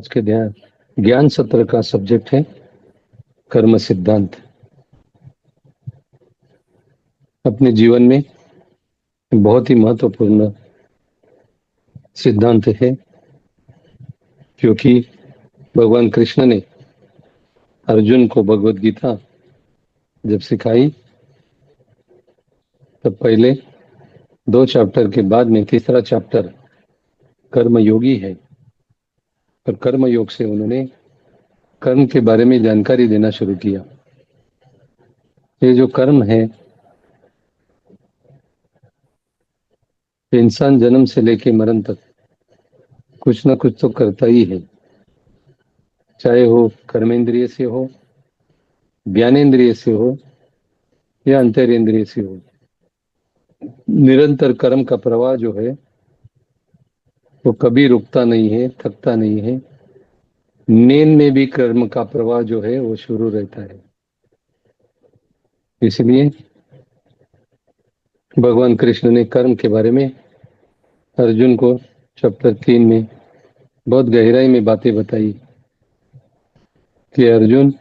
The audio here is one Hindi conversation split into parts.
आज के ध्यान ज्ञान सत्र का सब्जेक्ट है कर्म सिद्धांत। अपने जीवन में बहुत ही महत्वपूर्ण सिद्धांत है, क्योंकि भगवान कृष्ण ने अर्जुन को भगवत गीता जब सिखाई तब पहले 2 चैप्टर के बाद में तीसरा चैप्टर कर्म योगी है, और कर्म योग से उन्होंने कर्म के बारे में जानकारी देना शुरू किया। ये जो कर्म है, इंसान जन्म से लेके मरण तक कुछ ना कुछ तो करता ही है, चाहे वो कर्मेंद्रिय से हो, ज्ञानेंद्रिय से हो या अंतरेंद्रिय से हो। निरंतर कर्म का प्रवाह जो है वो कभी रुकता नहीं है, थकता नहीं है। नींद में भी कर्म का प्रवाह जो है वो शुरू रहता है। इसलिए भगवान कृष्ण ने कर्म के बारे में अर्जुन को चैप्टर 3 में बहुत गहराई में बातें बताई कि अर्जुन,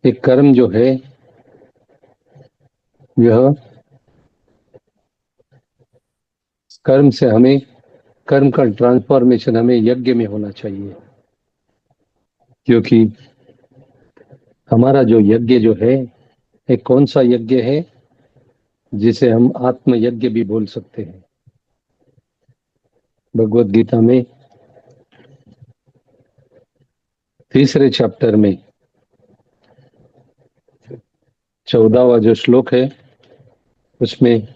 एक कर्म जो है यह कर्म से हमें कर्म का ट्रांसफॉर्मेशन हमें यज्ञ में होना चाहिए, क्योंकि हमारा जो यज्ञ जो है एक कौन सा यज्ञ है जिसे हम आत्म यज्ञ भी बोल सकते हैं। भगवत गीता में 3 चैप्टर में 14वां जो श्लोक है उसमें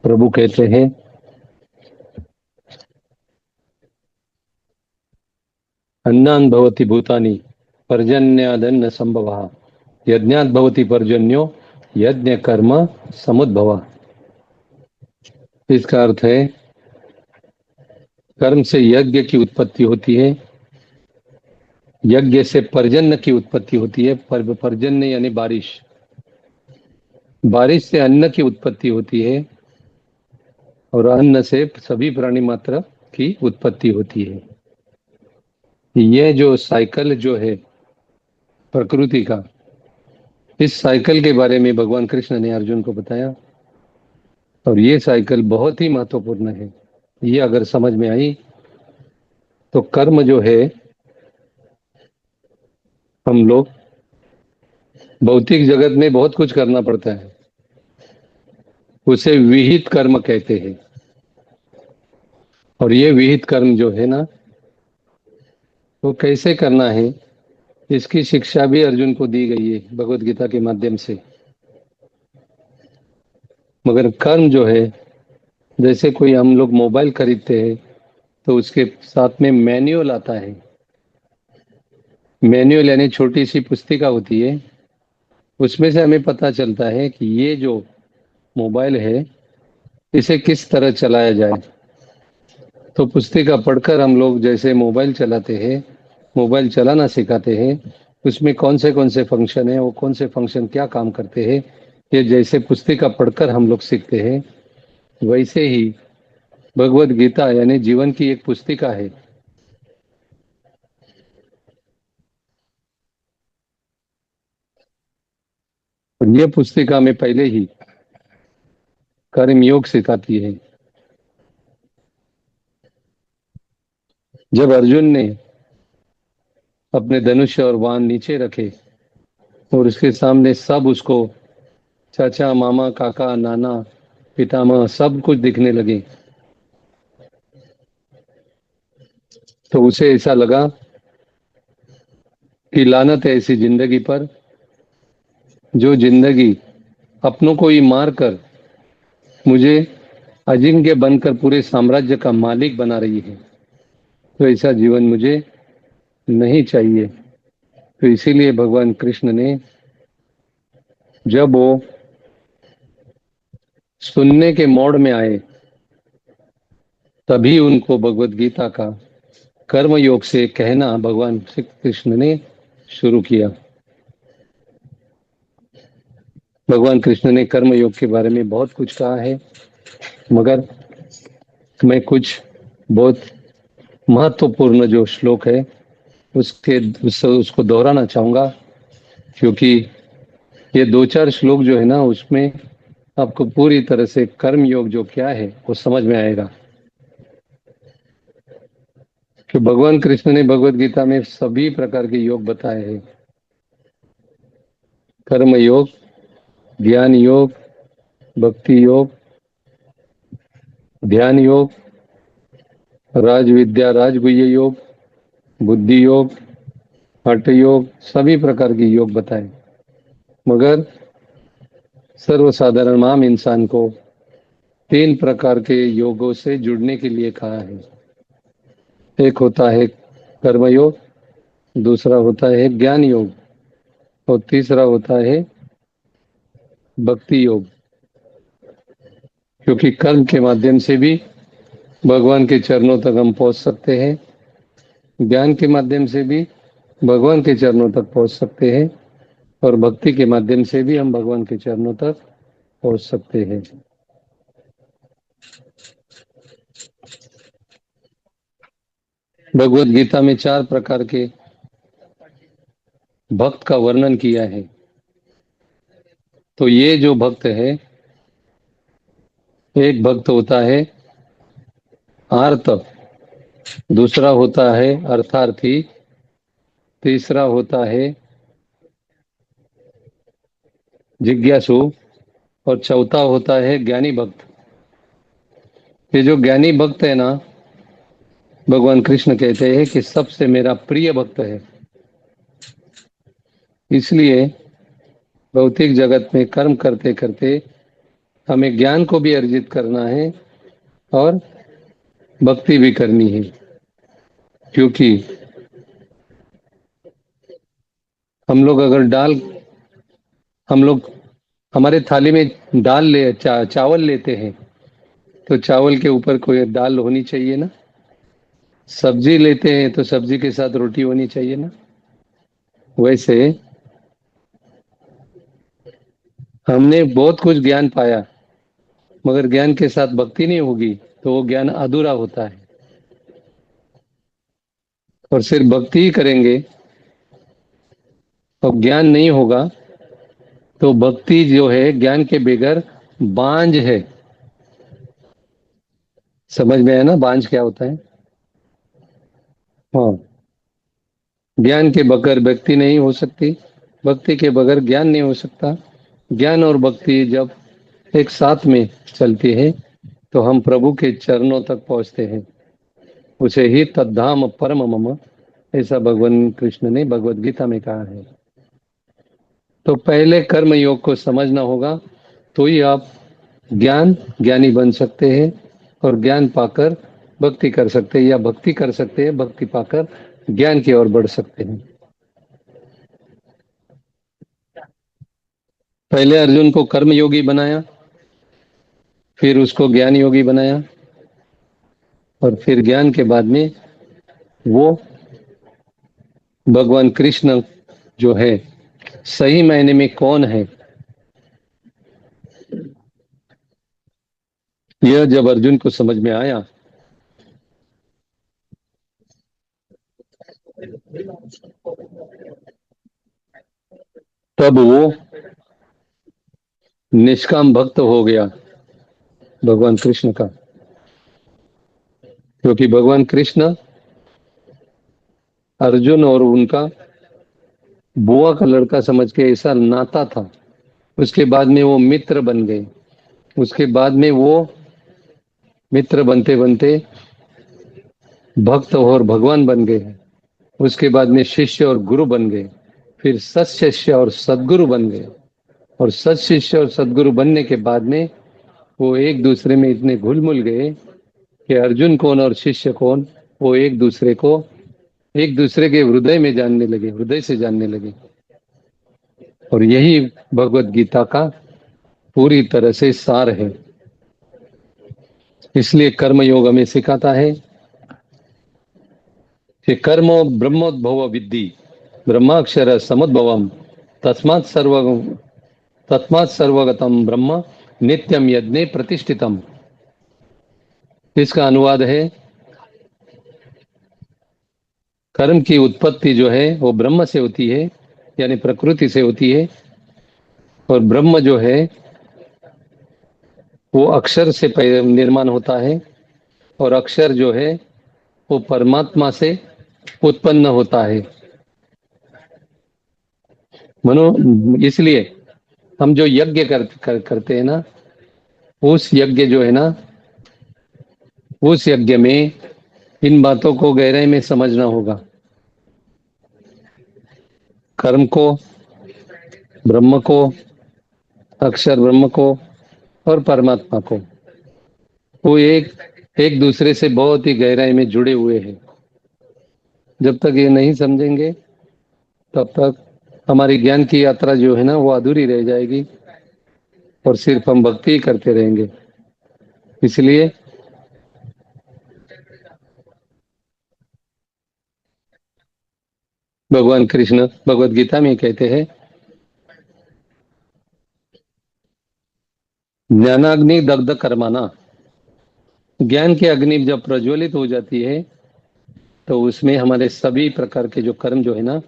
प्रभु कहते हैं, अन्नान् भवति भूतानि पर्जन्यादन्न संभवः यज्ञात् भवति पर्जन्यो यज्ञ कर्म समुद्भवः। इसका अर्थ है कर्म से यज्ञ की उत्पत्ति होती है, यज्ञ से पर्जन्य की उत्पत्ति होती है। पर्जन्य यानी बारिश, बारिश से अन्न की उत्पत्ति होती है, और अन्न से सभी प्राणी मात्र की उत्पत्ति होती है। यह जो साइकिल जो है प्रकृति का, इस साइकिल के बारे में भगवान कृष्ण ने अर्जुन को बताया, और ये साइकिल बहुत ही महत्वपूर्ण है। ये अगर समझ में आई तो कर्म जो है, हम लोग भौतिक जगत में बहुत कुछ करना पड़ता है, उसे विहित कर्म कहते हैं। और ये विहित कर्म जो है ना, वो कैसे करना है इसकी शिक्षा भी अर्जुन को दी गई है भगवत गीता के माध्यम से। मगर कर्म जो है, जैसे कोई हम लोग मोबाइल खरीदते हैं तो उसके साथ में मैन्युअल आता है। मैन्युअल यानी छोटी सी पुस्तिका होती है, उसमें से हमें पता चलता है कि ये जो मोबाइल है इसे किस तरह चलाया जाए। तो पुस्तिका पढ़कर हम लोग जैसे मोबाइल चलाते हैं, मोबाइल चलाना सिखाते हैं, उसमें कौन से फंक्शन है, वो कौन से फंक्शन क्या काम करते हैं, ये जैसे पुस्तिका पढ़कर हम लोग सीखते हैं, वैसे ही भगवत गीता यानी जीवन की एक पुस्तिका है। और ये पुस्तिका में पहले ही कर्म योग सिखाती है। जब अर्जुन ने अपने धनुष और बाण नीचे रखे और उसके सामने सब उसको चाचा, मामा, काका, नाना, पितामह सब कुछ दिखने लगे, तो उसे ऐसा लगा कि लानत है ऐसी जिंदगी पर, जो जिंदगी अपनों को ही मार कर मुझे अजिंक्य बनकर पूरे साम्राज्य का मालिक बना रही है। तो ऐसा जीवन मुझे नहीं चाहिए। तो इसीलिए भगवान कृष्ण ने जब वो सुनने के मोड में आए, तभी उनको भगवत गीता का कर्म योग से कहना भगवान श्री कृष्ण ने शुरू किया। भगवान कृष्ण ने कर्म योग के बारे में बहुत कुछ कहा है, मगर मैं कुछ बहुत महत्वपूर्ण जो श्लोक है उसको दोहराना चाहूंगा, क्योंकि ये 2-4 श्लोक जो है ना, उसमें आपको पूरी तरह से कर्म योग जो क्या है वो समझ में आएगा। कि भगवान कृष्ण ने भगवत गीता में सभी प्रकार के योग बताए हैं। कर्म योग, ज्ञान योग, भक्ति योग, ध्यान योग, राज विद्या राजगुह्य योग, बुद्धि योग, हठ योग, सभी प्रकार के योग बताए। मगर सर्वसाधारण आम इंसान को 3 प्रकार के योगों से जुड़ने के लिए कहा है। एक होता है कर्म योग, दूसरा होता है ज्ञान योग, और तीसरा होता है भक्ति योग। क्योंकि कर्म के माध्यम से भी भगवान के चरणों तक हम पहुंच सकते हैं, ज्ञान के माध्यम से भी भगवान के चरणों तक पहुंच सकते हैं, और भक्ति के माध्यम से भी हम भगवान के चरणों तक पहुंच सकते हैं। भगवत गीता में 4 प्रकार के भक्त का वर्णन किया है। तो ये जो भक्त है, एक भक्त होता है आर्त, दूसरा होता है अर्थार्थी, तीसरा होता है जिज्ञासु, और चौथा होता है ज्ञानी भक्त। ये जो ज्ञानी भक्त है ना, भगवान कृष्ण कहते हैं कि सबसे मेरा प्रिय भक्त है। इसलिए भौतिक जगत में कर्म करते करते हमें ज्ञान को भी अर्जित करना है और भक्ति भी करनी है। क्योंकि हम लोग अगर हम लोग हमारे थाली में चावल लेते हैं, तो चावल के ऊपर कोई दाल होनी चाहिए ना। सब्जी लेते हैं तो सब्जी के साथ रोटी होनी चाहिए ना। वैसे हमने बहुत कुछ ज्ञान पाया, मगर ज्ञान के साथ भक्ति नहीं होगी तो वो ज्ञान अधूरा होता है। और सिर्फ भक्ति ही करेंगे और ज्ञान नहीं होगा तो भक्ति जो है ज्ञान के बगैर बांझ है। समझ में आया ना बांझ क्या होता है? हाँ, ज्ञान के बगैर भक्ति नहीं हो सकती, भक्ति के बगैर ज्ञान नहीं हो सकता। ज्ञान और भक्ति जब एक साथ में चलती है तो हम प्रभु के चरणों तक पहुंचते हैं। उसे ही तद्धाम परम मम, ऐसा भगवान कृष्ण ने भगवत गीता में कहा है। तो पहले कर्म योग को समझना होगा, तो ही आप ज्ञानी बन सकते हैं और ज्ञान पाकर भक्ति कर सकते हैं, या भक्ति कर सकते हैं, भक्ति पाकर ज्ञान की ओर बढ़ सकते हैं। पहले अर्जुन को कर्म योगी बनाया, फिर उसको ज्ञान योगी बनाया, और फिर ज्ञान के बाद में वो भगवान कृष्ण जो है सही मायने में कौन है, यह जब अर्जुन को समझ में आया तब वो निष्काम भक्त हो गया भगवान कृष्ण का। क्योंकि भगवान कृष्ण अर्जुन और उनका बुआ का लड़का समझ के ऐसा नाता था। उसके बाद में वो मित्र बन गए। उसके बाद में वो मित्र बनते बनते भक्त और भगवान बन गए। उसके बाद में शिष्य और गुरु बन गए, फिर सत्शिष्य और सदगुरु बन गए। और सत्शिष्य और सदगुरु बनने के बाद में वो एक दूसरे में इतने घुल मिल गए कि अर्जुन कौन और शिष्य कौन, वो एक दूसरे के हृदय में जानने लगे, हृदय से जानने लगे। और यही भगवत गीता का पूरी तरह से सार है। इसलिए कर्म योग हमें सिखाता है कि कर्मो ब्रह्मोद्भव विद्धि ब्रह्माक्षर समुद्भवम तस्मात् सर्वगतम ब्रह्म नित्यम यज्ञे प्रतिष्ठितम। इसका अनुवाद है कर्म की उत्पत्ति जो है वो ब्रह्म से होती है, यानी प्रकृति से होती है, और ब्रह्म जो है वो अक्षर से निर्माण होता है, और अक्षर जो है वो परमात्मा से उत्पन्न होता है। मनो इसलिए हम जो यज्ञ करते हैं ना, उस यज्ञ जो है ना, उस यज्ञ में इन बातों को गहराई में समझना होगा। कर्म को, ब्रह्म को, अक्षर ब्रह्म को और परमात्मा को, वो एक एक दूसरे से बहुत ही गहराई में जुड़े हुए हैं। जब तक ये नहीं समझेंगे तब तक हमारी ज्ञान की यात्रा जो है ना वो अधूरी रह जाएगी और सिर्फ हम भक्ति ही करते रहेंगे। इसलिए भगवान कृष्ण भगवत गीता में कहते हैं, ज्ञानाग्नि दग्ध कर्माना, ज्ञान की अग्नि जब प्रज्वलित हो जाती है तो उसमें हमारे सभी प्रकार के जो कर्म जो है ना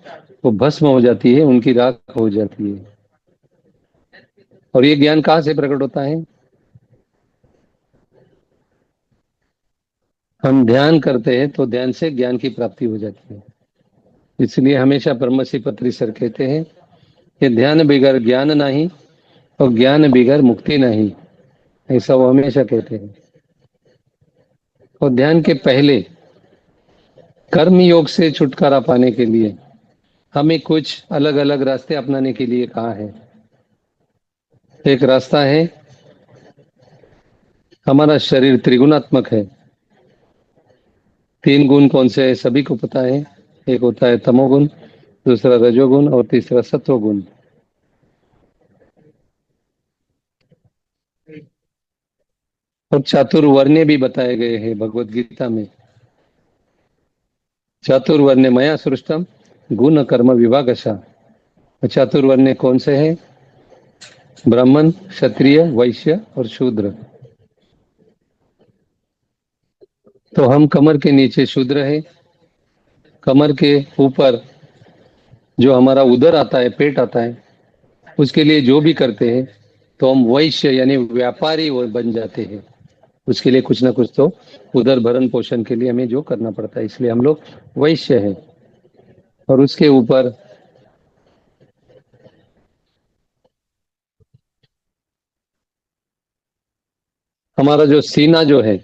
वो भस्म हो जाती है, उनकी राख हो जाती है। और ये ज्ञान कहाँ से प्रकट होता है? हम ध्यान करते हैं तो ध्यान से ज्ञान की प्राप्ति हो जाती है। इसलिए हमेशा ब्रह्मश्री पत्री सर कहते हैं कि ध्यान बिगर ज्ञान नहीं और ज्ञान बिगर मुक्ति नहीं, ऐसा वो हमेशा कहते हैं। और ध्यान के पहले कर्म योग से छुटकारा पाने के लिए हमें कुछ अलग अलग रास्ते अपनाने के लिए कहा है। एक रास्ता है, हमारा शरीर त्रिगुणात्मक है। 3 गुण कौन से है सभी को पता है। एक होता है तमोगुण, दूसरा रजोगुण और तीसरा सत्वगुण। और चातुर्वर्ण्य भी बताए गए हैं भगवत गीता में। चातुर्वर्ण्य मया सृष्टम गुण कर्म विभागशः। चातुर्वर्ण्य कौन से है? ब्राह्मण, क्षत्रिय, वैश्य और शूद्र। तो हम कमर के नीचे शूद्र है, कमर के ऊपर जो हमारा उदर आता है, पेट आता है, उसके लिए जो भी करते हैं तो हम वैश्य यानी व्यापारी बन जाते हैं। उसके लिए कुछ ना कुछ तो उधर भरण पोषण के लिए हमें जो करना पड़ता है, इसलिए हम लोग वैश्य हैं। और उसके ऊपर हमारा जो सीना जो है,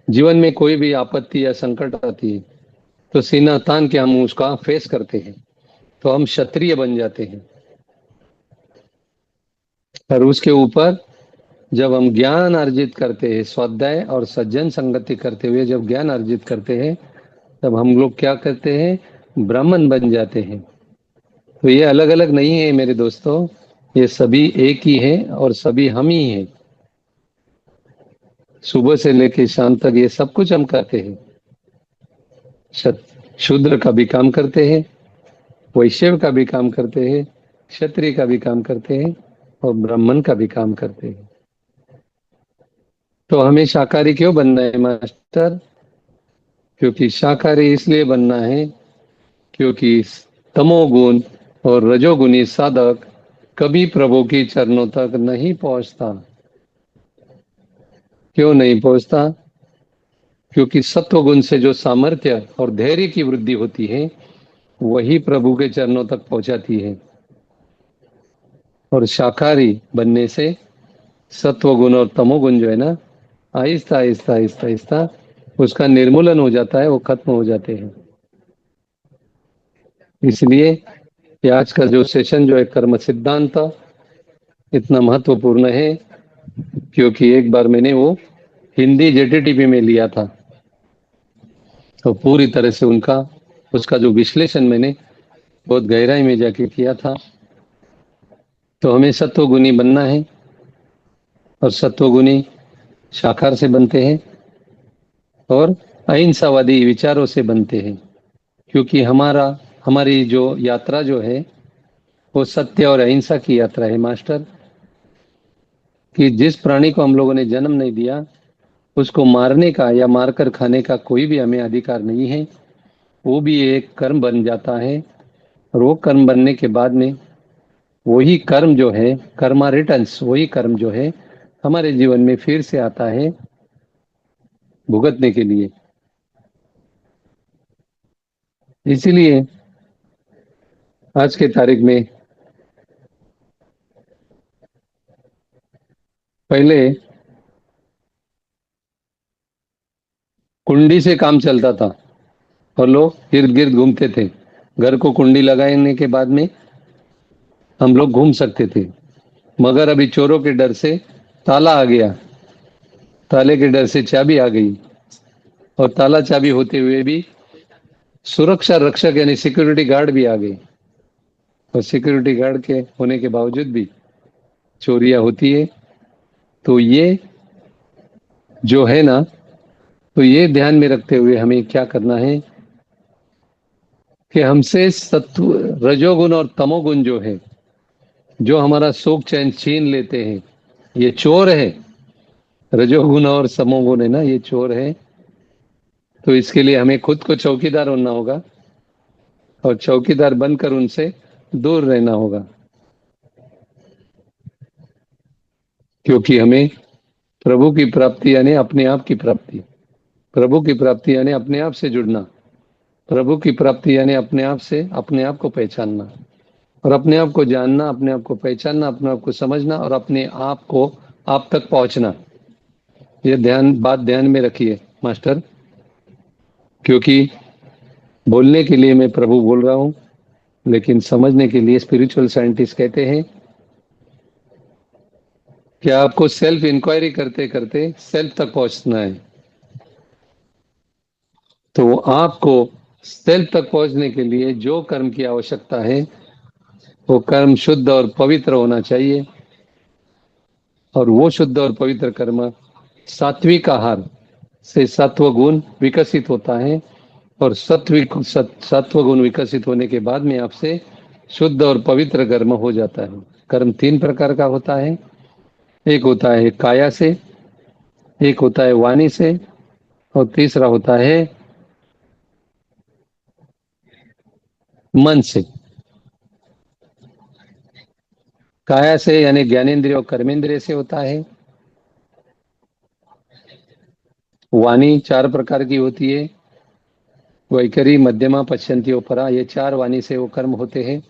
जीवन में कोई भी आपत्ति या संकट आती है तो सीना तान के हम उसका फेस करते हैं, तो हम क्षत्रिय बन जाते हैं। और उसके ऊपर जब हम ज्ञान अर्जित करते हैं, स्वाध्याय और सज्जन संगति करते हुए जब ज्ञान अर्जित करते हैं, तब हम लोग क्या करते हैं? ब्राह्मण बन जाते हैं। तो ये अलग अलग नहीं है मेरे दोस्तों, ये सभी एक ही है और सभी हम ही हैं। सुबह से लेकर शाम तक ये सब कुछ हम करते हैं। शूद्र का भी काम करते हैं, वैश्य का भी काम करते हैं, क्षत्रिय का भी काम करते हैं और ब्राह्मण का भी काम करते हैं। तो हमें शाकाहारी क्यों बनना है मास्टर? क्योंकि शाकाहारी इसलिए बनना है क्योंकि तमोगुण और रजोगुणी साधक कभी प्रभु की चरणों तक नहीं पहुंचता। क्यों नहीं पहुंचता? क्योंकि सत्वगुण से जो सामर्थ्य और धैर्य की वृद्धि होती है वही प्रभु के चरणों तक पहुंचाती है। और शाकाहारी बनने से सत्वगुण और तमोगुण जो है ना, आहिस्ता आहिस्ता आहिस्ता आहिस्ता उसका निर्मूलन हो जाता है, वो खत्म हो जाते हैं। इसलिए ये आज का जो सेशन जो है कर्म सिद्धांत इतना महत्वपूर्ण है, क्योंकि एक बार मैंने वो हिंदी जेटीटीपी में लिया था, तो पूरी तरह से उनका उसका जो विश्लेषण मैंने बहुत गहराई में जाके किया था। तो हमें सत्वगुणी बनना है और सत्वगुणी शाखार से बनते हैं और अहिंसावादी विचारों से बनते हैं। क्योंकि हमारी जो यात्रा जो है वो सत्य और अहिंसा की यात्रा है मास्टर। कि जिस प्राणी को हम लोगों ने जन्म नहीं दिया उसको मारने का या मारकर खाने का कोई भी हमें अधिकार नहीं है। वो भी एक कर्म बन जाता है। और वो कर्म बनने के बाद में वही कर्म जो है, कर्मा रिटर्न्स, वही कर्म जो है हमारे जीवन में फिर से आता है भुगतने के लिए। इसीलिए आज के तारीख में पहले कुंडी से काम चलता था और लोग इर्द गिर्द घूमते थे। घर को कुंडी लगाने के बाद में हम लोग घूम सकते थे। मगर अभी चोरों के डर से ताला आ गया, ताले के डर से चाबी आ गई, और ताला चाबी होते हुए भी सुरक्षा रक्षक यानी सिक्योरिटी गार्ड भी आ गए। और सिक्योरिटी गार्ड के होने के बावजूद भी चोरियां होती है। तो ये जो है ना, तो ये ध्यान में रखते हुए हमें क्या करना है कि हमसे सत्व, रजोगुण और तमोगुण जो है, जो हमारा सुख चैन छीन लेते हैं, ये चोर है। रजोगुण और तमोगुण है ना, ये चोर है। तो इसके लिए हमें खुद को चौकीदार होना होगा और चौकीदार बनकर उनसे दूर रहना होगा। क्योंकि हमें प्रभु की प्राप्ति यानी अपने आप की प्राप्ति, प्रभु की प्राप्ति यानी अपने आप से जुड़ना, प्रभु की प्राप्ति यानी अपने आप से अपने आप को पहचानना, और अपने आप को जानना, अपने आप को पहचानना, अपने आप को समझना, और अपने आप को आप तक पहुंचना। ये ध्यान में रखिए मास्टर। क्योंकि बोलने के लिए मैं प्रभु बोल रहा हूं, लेकिन समझने के लिए स्पिरिचुअल साइंटिस्ट कहते हैं कि आपको सेल्फ इंक्वायरी करते करते सेल्फ तक पहुंचना है। तो आपको सेल्फ तक पहुंचने के लिए जो कर्म की आवश्यकता है, वो कर्म शुद्ध और पवित्र होना चाहिए। और वो शुद्ध और पवित्र कर्म सात्विक आहार से सत्व गुण विकसित होता है। और सत्व गुण विकसित होने के बाद में आपसे शुद्ध और पवित्र कर्म हो जाता है। कर्म तीन प्रकार का होता है। एक होता है काया से, एक होता है वाणी से, और तीसरा होता है मन से। काया से यानी ज्ञानेंद्रिय और कर्मेंद्रिय से होता है। वाणी चार प्रकार की होती है, वैखरी, मध्यमा, पश्चंती और परा। ये चार वाणी से वो कर्म होते हैं।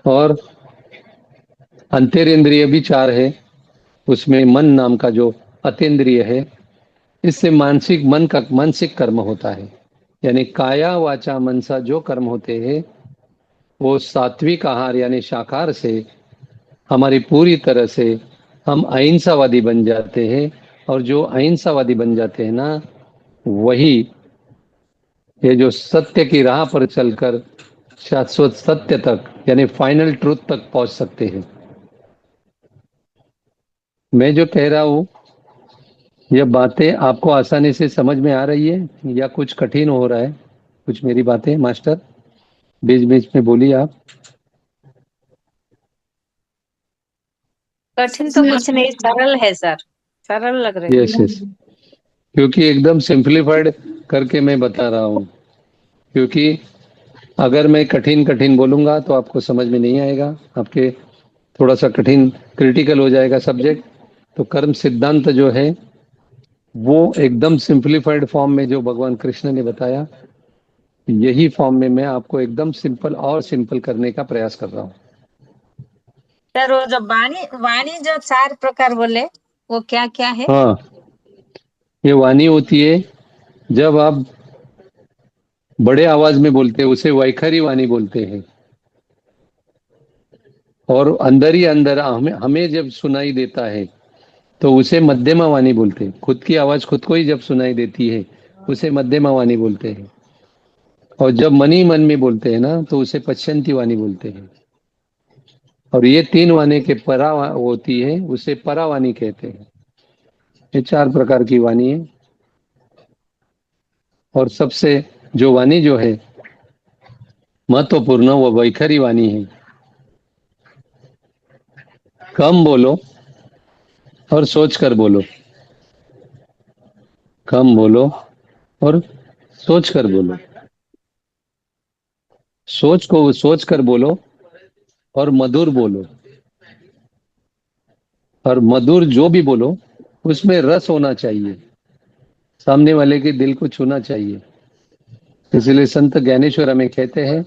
और अंतरेंद्रिय भी चार है। उसमें मन नाम का जो अतीन्द्रिय है, इससे मानसिक कर्म होता है। यानी काया वाचा मनसा जो कर्म होते हैं, वो सात्विक आहार यानी शाकाहार से हमारी पूरी तरह से हम अहिंसावादी बन जाते हैं। और जो अहिंसावादी बन जाते हैं ना, वही ये जो सत्य की राह पर चलकर शाश्वत सत्य तक यानी फाइनल ट्रूथ तक पहुंच सकते हैं। मैं जो कह रहा हूं, ये बातें आपको आसानी से समझ में आ रही है या कुछ कठिन हो रहा है? कुछ मेरी बातें मास्टर बीच बीच में बोलिए आप। कठिन तो कुछ नहीं, सरल है सर, सरल लग रहे यस हैं। यस, क्योंकि एकदम सिंप्लीफाइड करके मैं बता रहा हूँ। क्योंकि अगर मैं कठिन कठिन बोलूंगा तो आपको समझ में नहीं आएगा, आपके थोड़ा सा कठिन क्रिटिकल हो जाएगा सब्जेक्ट। तो कर्म सिद्धांत जो है वो एकदम सिंप्लीफाइड फॉर्म में जो भगवान कृष्ण ने बताया, यही फॉर्म में मैं आपको एकदम सिंपल और सिंपल करने का प्रयास कर रहा हूँ। सर वो जो वाणी वाणी जो चार प्रकार बोले, वो क्या क्या है? हाँ, ये वाणी होती है जब आप बड़े आवाज में बोलते हैं, उसे वैखरी वाणी बोलते हैं। और अंदर ही अंदर हमें हमें जब सुनाई देता है तो उसे मध्यमा वाणी बोलते हैं। खुद की आवाज खुद को ही जब सुनाई देती है, उसे मध्यमा वाणी बोलते हैं। और जब मन ही मन में बोलते हैं ना, तो उसे पश्चंती वाणी बोलते हैं। और ये तीन वाणी के परा होती है, उसे परावाणी कहते हैं। ये चार प्रकार की वाणी है। और सबसे जो वाणी जो है महत्वपूर्ण, वो वैखरी वाणी है। कम बोलो और सोच कर बोलो, कम बोलो और सोच कर बोलो, सोच को सोच कर बोलो और मधुर बोलो। और मधुर जो भी बोलो उसमें रस होना चाहिए, सामने वाले के दिल को छूना चाहिए। इसलिए संत ज्ञानेश्वर हमें कहते हैं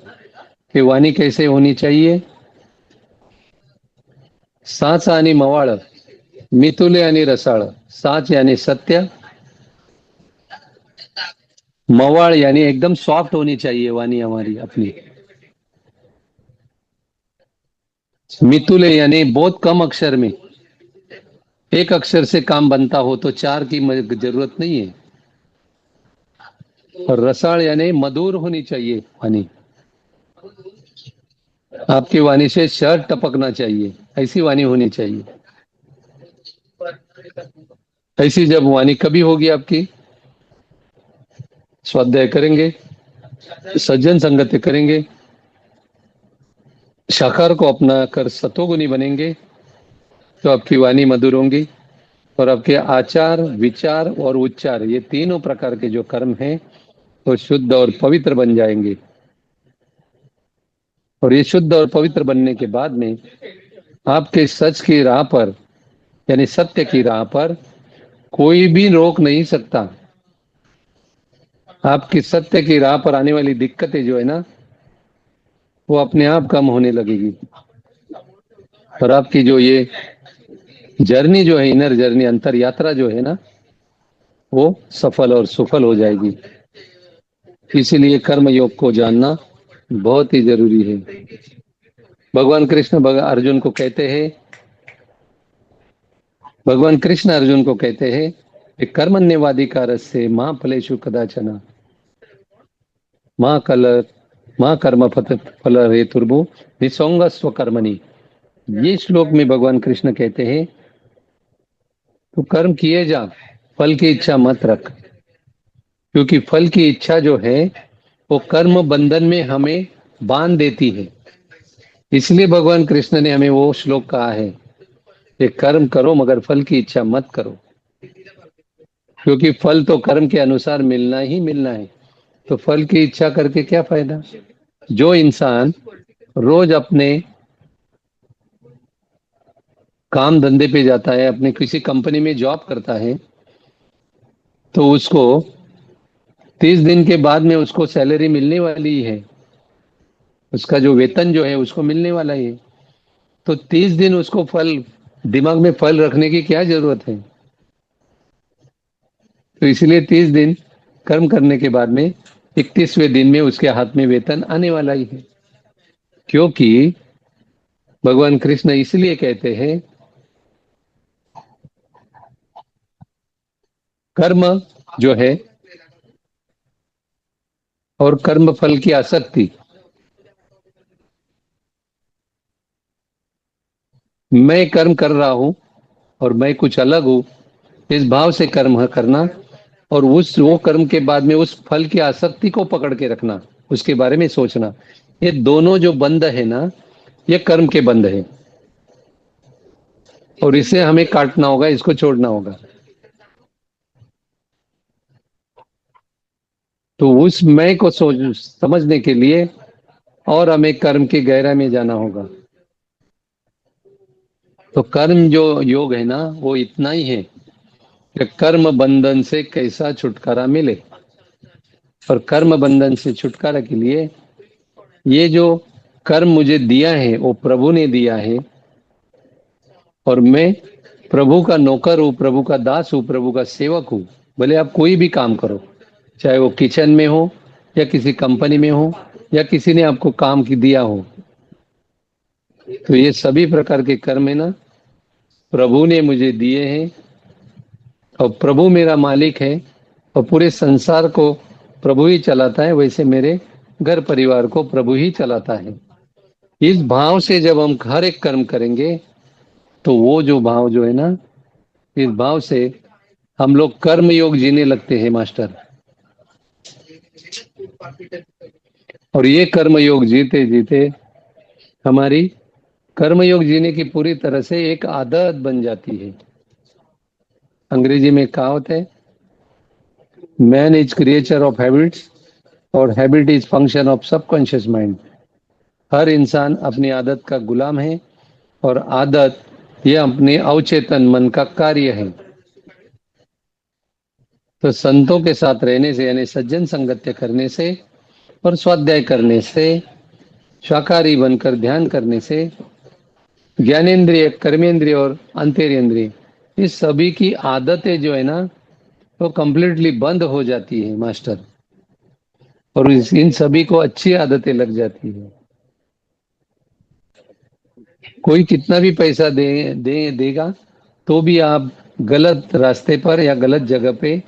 कि वाणी कैसे होनी चाहिए। साच आणि मवाळ, मितुले आणि रसाळ। साच यानी सत्य, मवाळ यानी एकदम सॉफ्ट होनी चाहिए वाणी हमारी अपनी। मितुले यानी बहुत कम अक्षर में, एक अक्षर से काम बनता हो तो चार की जरूरत नहीं है। और रसाळ यानी मधुर होनी चाहिए वाणी, आपकी वाणी से शहद टपकना चाहिए, ऐसी वाणी होनी चाहिए। ऐसी जब वाणी कभी होगी आपकी, स्वाध्याय करेंगे, सज्जन संगत करेंगे, शाखार को अपना कर सतोगुनी बनेंगे, तो आपकी वाणी मधुर होंगी। और आपके आचार, विचार और उच्चार, ये तीनों प्रकार के जो कर्म हैं वो शुद्ध और पवित्र बन जाएंगे। और ये शुद्ध और पवित्र बनने के बाद में आपके सच की राह पर, यानी सत्य की राह पर कोई भी रोक नहीं सकता। आपकी सत्य की राह पर आने वाली दिक्कतें जो है ना, वो अपने आप कम होने लगेगी। और आपकी जो ये जर्नी जो है, इनर जर्नी, अंतर यात्रा जो है ना, वो सफल और सुफल हो जाएगी। इसीलिए कर्म योग को जानना बहुत ही जरूरी है। भगवान कृष्ण अर्जुन को कहते हैं, भगवान कृष्ण अर्जुन को कहते हैं कि कर्मण्यवाधिकारस्य मां फलेषु कदाचन मां कल मां कर्म फल हेतुर्भु निसंग स्वकर्मणि। ये श्लोक में भगवान कृष्ण कहते हैं तो कर्म किए जा, फल की इच्छा मत रख। क्योंकि फल की इच्छा जो है वो कर्म बंधन में हमें बांध देती है। इसलिए भगवान कृष्ण ने हमें वो श्लोक कहा है कि कर्म करो मगर फल की इच्छा मत करो। क्योंकि फल तो कर्म के अनुसार मिलना ही मिलना है, तो फल की इच्छा करके क्या फायदा। जो इंसान रोज अपने काम धंधे पे जाता है, अपने किसी कंपनी में जॉब करता है, तो उसको 30 दिन के बाद में उसको सैलरी मिलने वाली ही है, उसका जो वेतन जो है उसको मिलने वाला ही है। तो 30 दिन उसको फल, दिमाग में फल रखने की क्या जरूरत है। तो इसलिए 30 दिन कर्म करने के बाद में 31वें दिन में उसके हाथ में वेतन आने वाला ही है। क्योंकि भगवान कृष्ण इसलिए कहते हैं कर्म जो है और कर्म फल की आसक्ति, मैं कर्म कर रहा हूं और मैं कुछ अलग हूं, इस भाव से कर्म करना, और उस वो कर्म के बाद में उस फल की आसक्ति को पकड़ के रखना, उसके बारे में सोचना, ये दोनों जो बंध है ना, ये कर्म के बंध है। और इसे हमें काटना होगा, इसको छोड़ना होगा। तो उस मैं को सोच समझने के लिए और हमें कर्म की गहराई में जाना होगा। तो कर्म जो योग है ना, वो इतना ही है कि कर्म बंधन से कैसा छुटकारा मिले। और कर्म बंधन से छुटकारा के लिए ये जो कर्म मुझे दिया है वो प्रभु ने दिया है, और मैं प्रभु का नौकर हूँ, प्रभु का दास हूँ, प्रभु का सेवक हूँ। भले आप कोई भी काम करो, चाहे वो किचन में हो या किसी कंपनी में हो या किसी ने आपको काम की दिया हो, तो ये सभी प्रकार के कर्म है ना, प्रभु ने मुझे दिए हैं। और प्रभु मेरा मालिक है और पूरे संसार को प्रभु ही चलाता है, वैसे मेरे घर परिवार को प्रभु ही चलाता है। इस भाव से जब हम हर एक कर्म करेंगे, तो वो जो भाव जो है ना, इस भाव से हम लोग कर्म योग जीने लगते हैं मास्टर। और ये कर्म योग जीते जीते हमारी कर्म योग जीने की पूरी तरह से एक आदत बन जाती है। अंग्रेजी में कहावत है, man is creature of habits और habit is function of subconscious mind. हर इंसान अपनी आदत का गुलाम है और आदत ये अपने अवचेतन मन का कार्य है। तो संतों के साथ रहने से यानी सज्जन संगत्य करने से और स्वाध्याय करने से, शाकाहारी बनकर ध्यान करने से ज्ञानेंद्रिय, कर्मेंद्रिय और अंतरेंद्रिय इस सभी की आदतें जो है ना वो कंप्लीटली बंद हो जाती है मास्टर, और इन सभी को अच्छी आदतें लग जाती है। कोई कितना भी पैसा देगा तो भी आप गलत रास्ते पर या गलत जगह पे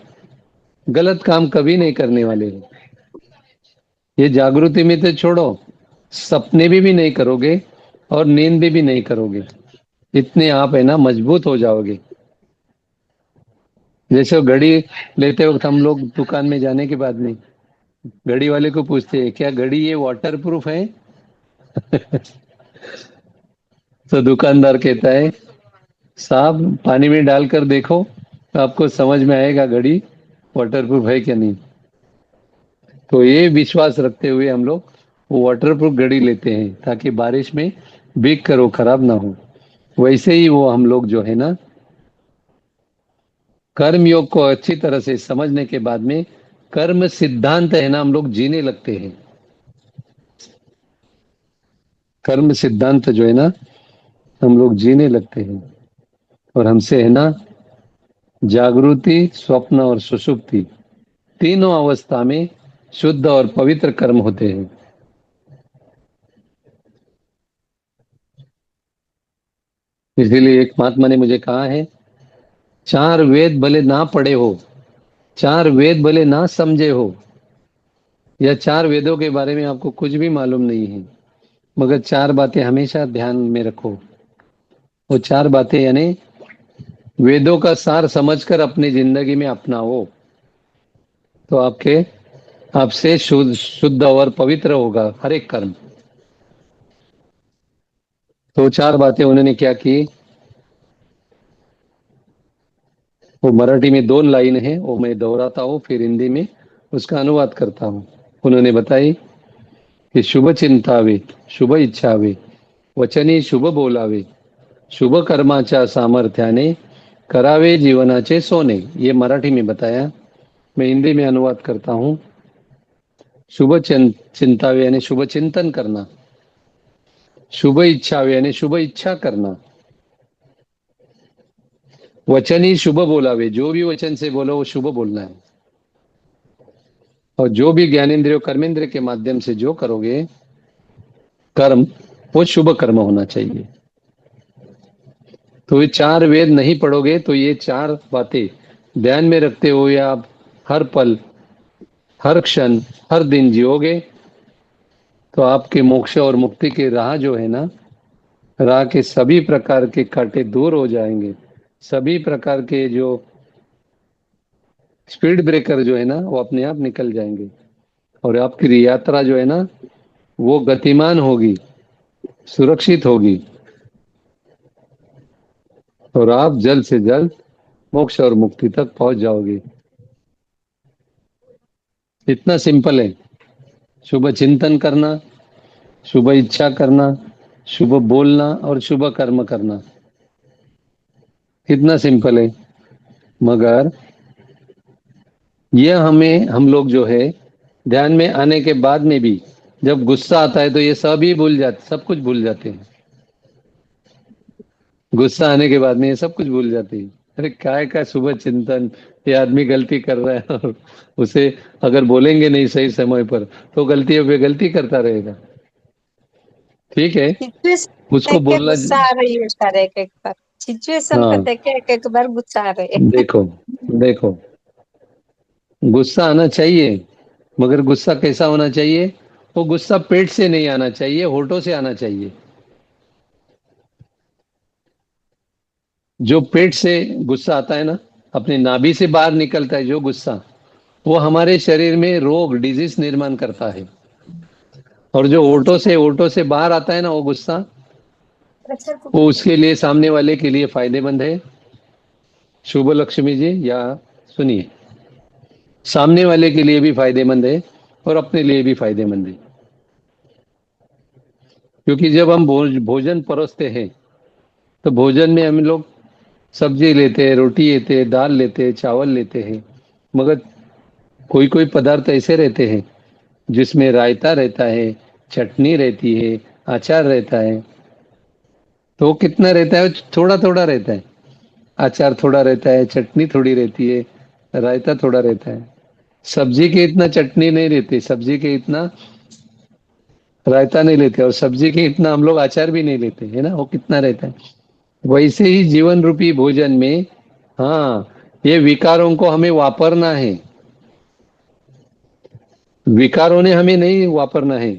गलत काम कभी नहीं करने वाले हो। ये जागृति में तो छोड़ो, सपने भी नहीं करोगे और नींद भी नहीं करोगे। इतने आप है ना मजबूत हो जाओगे। जैसे वो घड़ी लेते वक्त हम लोग दुकान में जाने के बाद में घड़ी वाले को पूछते हैं क्या घड़ी ये वाटर प्रूफ है? तो दुकानदार कहता है साहब पानी में डालकर देखो तो आपको समझ में आएगा घड़ी वाटर प्रूफ है क्या नहीं। तो ये विश्वास रखते हुए हम लोग वो वाटर प्रूफ घड़ी लेते हैं ताकि बारिश में भीग कर वो खराब ना हो। वैसे ही वो हम लोग जो है ना कर्म योग को अच्छी तरह से समझने के बाद में कर्म सिद्धांत है ना हम लोग जीने लगते हैं। कर्म सिद्धांत जो है ना हम लोग जीने लगते हैं और हमसे है ना जागृति, स्वप्न और सुषुप्ति तीनों अवस्था में शुद्ध और पवित्र कर्म होते हैं। इसीलिए एक महात्मा ने मुझे कहा है, चार वेद भले ना पढ़े हो, चार वेद भले ना समझे हो, या चार वेदों के बारे में आपको कुछ भी मालूम नहीं है, मगर चार बातें हमेशा ध्यान में रखो। वो चार बातें यानी वेदों का सार समझकर अपनी जिंदगी में अपनाओ तो आपसे शुद्ध और पवित्र होगा हर एक कर्म। तो चार बातें उन्होंने क्या की, वो मराठी में 2 लाइन है, वो मैं दोहराता हूँ फिर हिंदी में उसका अनुवाद करता हूँ। उन्होंने बताई कि शुभ चिंतावे, शुभ इच्छावे, वचनी शुभ बोलावे, शुभ कर्माच्या सामर्थ्याने करावे जीवनाचे सोने। ये मराठी में बताया, मैं हिंदी में अनुवाद करता हूँ। शुभ चिंतावे यानी शुभ चिंतन करना, शुभ इच्छावे यानी शुभ इच्छा करना, वचनी शुभ बोलावे, जो भी वचन से बोलो वो शुभ बोलना है, और जो भी ज्ञानेंद्रिय कर्मेंद्रिय के माध्यम से जो करोगे कर्म वो शुभ कर्म होना चाहिए। तो ये चार वेद नहीं पढ़ोगे तो ये चार बातें ध्यान में रखते हुए आप हर पल, हर क्षण, हर दिन जियोगे तो आपके मोक्ष और मुक्ति के राह जो है ना, राह के सभी प्रकार के कांटे दूर हो जाएंगे। सभी प्रकार के जो स्पीड ब्रेकर जो है ना वो अपने आप निकल जाएंगे और आपकी यात्रा जो है ना वो गतिमान होगी, सुरक्षित होगी और आप जल्द से जल्द मोक्ष और मुक्ति तक पहुंच जाओगे। इतना सिंपल है। शुभ चिंतन करना, शुभ इच्छा करना, शुभ बोलना और शुभ कर्म करना, कितना सिंपल है। मगर यह हम लोग जो है ध्यान में आने के बाद में भी जब गुस्सा आता है तो ये सभी भूल जाते, सब कुछ भूल जाते हैं। गुस्सा आने के बाद में ये सब कुछ भूल जाते हैं। अरे काय का शुभ चिंतन, ये आदमी गलती कर रहा है और उसे अगर बोलेंगे नहीं सही समय पर तो गलतियों पे गलती करता रहेगा। ठीक है, सिचुएशन उसको देख के बोलना। गुस्सा आ रही है सर, एक एक बार सिचुएशन को हाँ, देख के एक एक बार गुस्सा आ रही है। देखो देखो, गुस्सा आना चाहिए मगर गुस्सा कैसा होना चाहिए? वो गुस्सा पेट से नहीं आना चाहिए, होठों से आना चाहिए। जो पेट से गुस्सा आता है ना, अपनी नाभि से बाहर निकलता है जो गुस्सा, वो हमारे शरीर में रोग, डिजीज निर्माण करता है। और जो होठों से बाहर आता है ना वो गुस्सा, वो उसके लिए, सामने वाले के लिए फायदेमंद है। शुभ लक्ष्मी जी, या सुनिए, सामने वाले के लिए भी फायदेमंद है और अपने लिए भी फायदेमंद है। क्योंकि जब हम भोजन परोसते हैं तो भोजन में हम लोग सब्जी लेते हैं, रोटी लेते हैं, दाल लेते हैं, चावल लेते हैं, मगर कोई कोई पदार्थ ऐसे रहते हैं जिसमें रायता रहता है, चटनी रहती है, अचार रहता है। तो वो कितना रहता है? थोड़ा थोड़ा रहता है। अचार थोड़ा रहता है, चटनी थोड़ी रहती है, रायता थोड़ा रहता है। सब्जी के इतना चटनी नहीं रहती, सब्जी के इतना रायता नहीं लेते, और सब्जी के इतना हम लोग अचार भी नहीं लेते, है ना? वो कितना रहता है। वैसे ही जीवन रूपी भोजन में, हाँ, ये विकारों को हमें वापरना है। विकारों ने हमें नहीं वापरना है,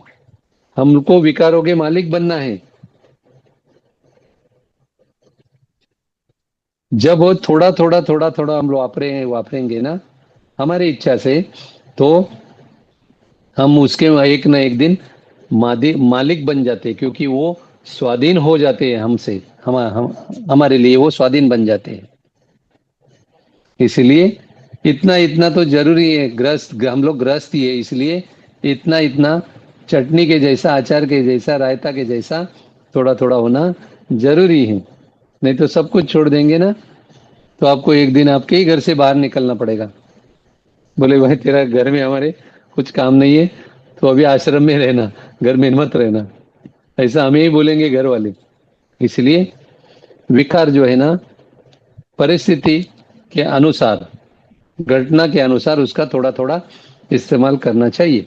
हमको विकारों के मालिक बनना है। जब वो थोड़ा थोड़ा थोड़ा थोड़ा हम लोग वापरेंगे ना हमारी इच्छा से, तो हम उसके एक ना एक दिन मालिक बन जाते हैं, क्योंकि वो स्वाधीन हो जाते हैं हमसे। हमारे लिए वो स्वाधीन बन जाते हैं। इसलिए इतना इतना तो जरूरी है। ग्रस्त हम लोग ग्रस्त ही है, इसलिए इतना इतना चटनी के जैसा, अचार के जैसा, रायता के जैसा थोड़ा थोड़ा होना जरूरी है। नहीं तो सब कुछ छोड़ देंगे ना, तो आपको एक दिन आपके ही घर से बाहर निकलना पड़ेगा। बोले भाई तेरा घर में हमारे कुछ काम नहीं है, तो अभी आश्रम में रहना, घर में मत रहना। ऐसा हमें ही बोलेंगे घर वाले। इसलिए विकार जो है ना, परिस्थिति के अनुसार, घटना के अनुसार उसका थोड़ा थोड़ा इस्तेमाल करना चाहिए।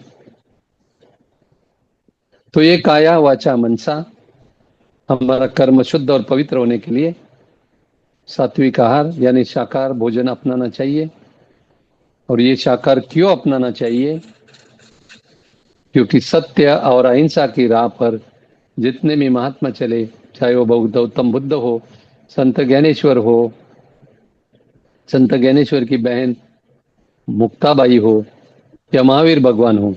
तो ये काया वाचा मनसा, हमारा कर्म शुद्ध और पवित्र होने के लिए सात्विक आहार यानी शाकाहार भोजन अपनाना चाहिए। और ये शाकाहार क्यों अपनाना चाहिए? क्योंकि सत्य और अहिंसा की राह पर जितने भी महात्मा चले, चाहे वो गौतम बुद्ध हो, संत ज्ञानेश्वर हो, संत ज्ञानेश्वर की बहन मुक्ताबाई हो, या महावीर भगवान हो,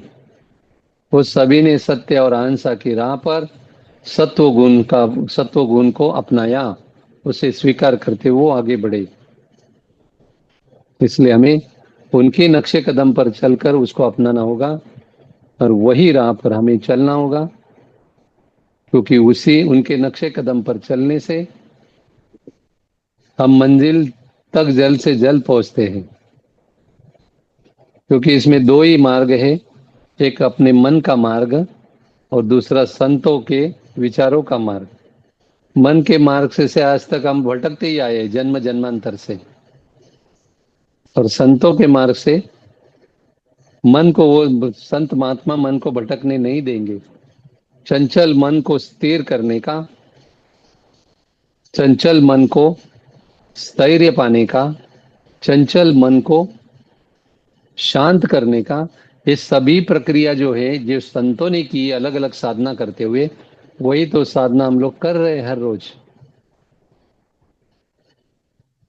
वो सभी ने सत्य और अहिंसा की राह पर सत्व गुण को अपनाया, उसे स्वीकार करते वो आगे बढ़े। इसलिए हमें उनके नक्शे कदम पर चलकर उसको अपनाना होगा और वही राह पर हमें चलना होगा, क्योंकि उसी उनके नक्शे कदम पर चलने से हम मंजिल तक जल्द से जल्द पहुंचते हैं। क्योंकि इसमें दो ही मार्ग है, एक अपने मन का मार्ग और दूसरा संतों के विचारों का मार्ग। मन के मार्ग से आज तक हम भटकते ही आए जन्म जन्मांतर से, और संतों के मार्ग से मन को, वो संत महात्मा मन को भटकने नहीं देंगे। चंचल मन को स्थिर करने का, चंचल मन को स्थैर्य पाने का, चंचल मन को शांत करने का, ये सभी प्रक्रिया जो है, जो संतों ने की अलग अलग साधना करते हुए, वही तो साधना हम लोग कर रहे हैं हर रोज।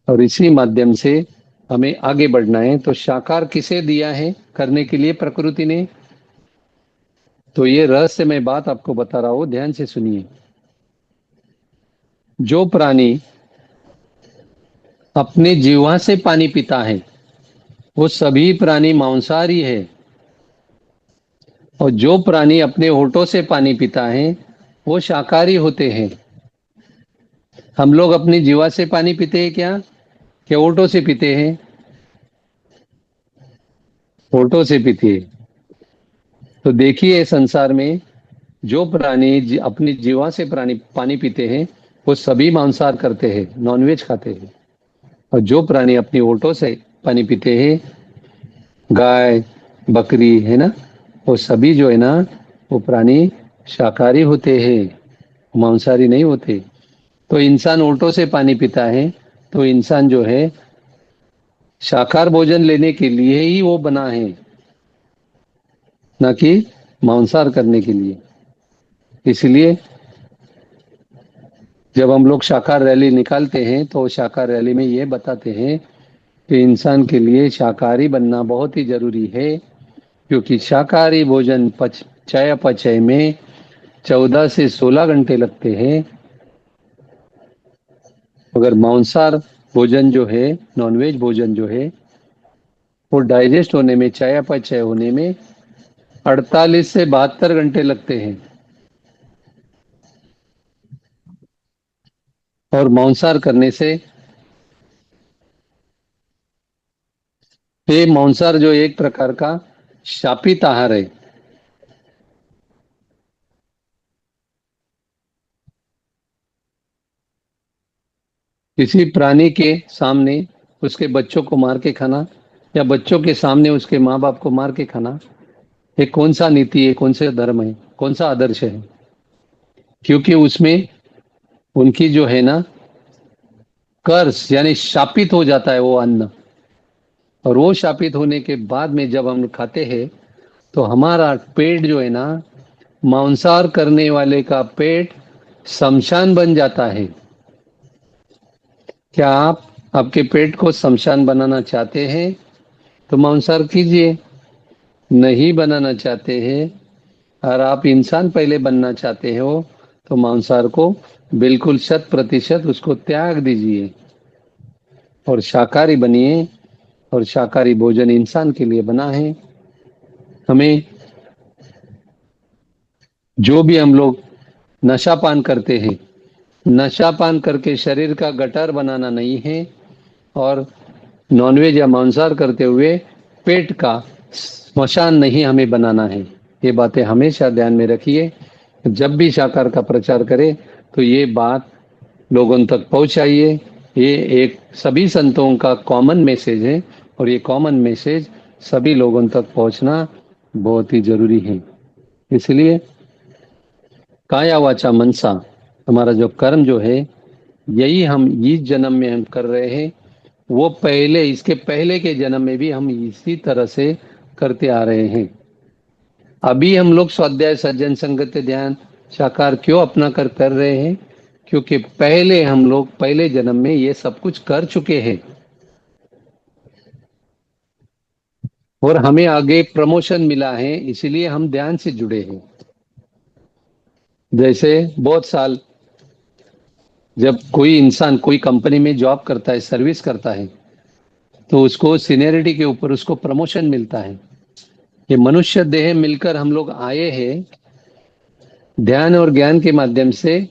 और इसी माध्यम से हमें आगे बढ़ना है। तो साकार किसे दिया है करने के लिए? प्रकृति ने। तो ये रहस्यमय बात आपको बता रहा हूं, ध्यान से सुनिए। जो प्राणी अपने जीवा से पानी पीता है वो सभी प्राणी मांसाहारी है, और जो प्राणी अपने होठों से पानी पीता है वो शाकाहारी होते हैं। हम लोग अपनी जीवा से पानी पीते हैं क्या होठों से पीते हैं? होठों से पीते हैं। तो देखिए संसार में जो प्राणी अपनी जीवा से प्राणी पानी पीते हैं वो सभी मांसाहार करते हैं, नॉनवेज खाते हैं। और जो प्राणी अपनी होठों से पानी पीते हैं, गाय, बकरी, है ना, वो सभी जो है ना, वो प्राणी शाकाहारी होते हैं, मांसाहारी नहीं होते। तो इंसान उल्टों से पानी पीता है, तो इंसान जो है शाकाहार भोजन लेने के लिए ही वो बना है, ना कि मांसाहार करने के लिए। इसलिए जब हम लोग शाकाहार रैली निकालते हैं तो शाकाहार रैली में ये बताते हैं कि इंसान के लिए शाकाहारी बनना बहुत ही जरूरी है, क्योंकि शाकाहारी भोजन चयापचय में 14 से 16 घंटे लगते हैं। अगर मांसाहार भोजन जो है, नॉनवेज भोजन जो है, वो डाइजेस्ट होने में, चयापचय होने में 48 से 72 घंटे लगते हैं। और मांसाहार करने से, ये मांसाहार जो एक प्रकार का शापित आहार है, किसी प्राणी के सामने उसके बच्चों को मार के खाना, या बच्चों के सामने उसके माँ बाप को मार के खाना, ये कौन सा नीति है, कौन सा धर्म है, कौन सा आदर्श है? क्योंकि उसमें उनकी जो है ना, कर्स यानी शापित हो जाता है वो अन्न। और वो शापित होने के बाद में जब हम खाते हैं तो हमारा पेट जो है ना, मांसाहार करने वाले का पेट शमशान बन जाता है। क्या आप आपके पेट को शमशान बनाना चाहते हैं? तो मांसाहार कीजिए। नहीं बनाना चाहते हैं और आप इंसान पहले बनना चाहते हो तो मांसाहार को बिल्कुल 100% उसको त्याग दीजिए और शाकाहारी बनिए। और शाकाहारी भोजन इंसान के लिए बना है। हमें जो भी हम लोग नशा पान करते हैं, नशा पान करके शरीर का गटर बनाना नहीं है। और नॉनवेज या मांसाहार करते हुए पेट का स्मशान नहीं हमें बनाना है। ये बातें हमेशा ध्यान में रखिए। जब भी शाकाहार का प्रचार करें तो ये बात लोगों तक पहुंचाइए। ये एक सभी संतों का कॉमन मैसेज है और ये कॉमन मैसेज सभी लोगों तक पहुंचना बहुत ही जरूरी है। इसलिए काया वाचा मनसा, हमारा जो कर्म जो है, यही हम इस जन्म में हम कर रहे हैं। वो पहले, इसके पहले के जन्म में भी हम इसी तरह से करते आ रहे हैं। अभी हम लोग स्वाध्याय, सज्जन संगत, ध्यान, साकार क्यों अपना कर रहे हैं? क्योंकि पहले हम लोग पहले जन्म में ये सब कुछ कर चुके हैं और हमें आगे प्रमोशन मिला है, इसलिए हम ध्यान से जुड़े हैं। जैसे बहुत साल जब कोई इंसान कोई कंपनी में जॉब करता है, सर्विस करता है, तो उसको सीनियरिटी के ऊपर उसको प्रमोशन मिलता है। ये मनुष्य देह मिलकर हम लोग आए हैं ध्यान और ज्ञान के माध्यम से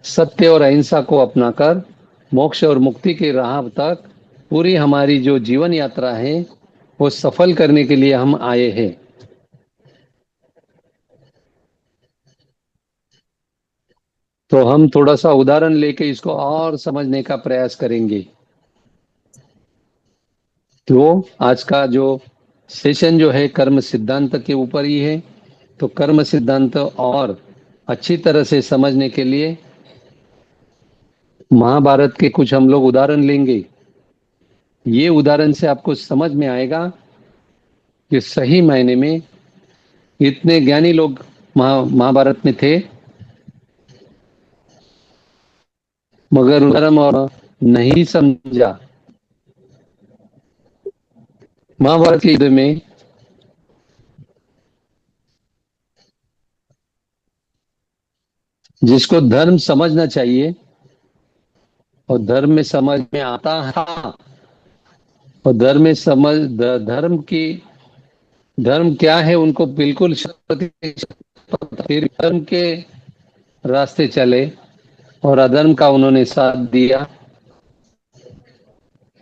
सत्य और अहिंसा को अपनाकर मोक्ष और मुक्ति के राह तक पूरी हमारी जो जीवन यात्रा है वो सफल करने के लिए हम आए हैं। तो हम थोड़ा सा उदाहरण लेके इसको और समझने का प्रयास करेंगे। तो आज का जो सेशन जो है कर्म सिद्धांत के ऊपर ही है। तो कर्म सिद्धांत और अच्छी तरह से समझने के लिए महाभारत के कुछ हम लोग उदाहरण लेंगे। ये उदाहरण से आपको समझ में आएगा कि सही मायने में इतने ज्ञानी लोग महाभारत में थे, मगर धर्म और नहीं समझा। महाभारत के युद्ध में जिसको धर्म समझना चाहिए और धर्म में समझ में आता था, और धर्म में समझ धर्म की धर्म क्या है उनको बिल्कुल फिर धर्म के रास्ते चले और अधर्म का उन्होंने साथ दिया।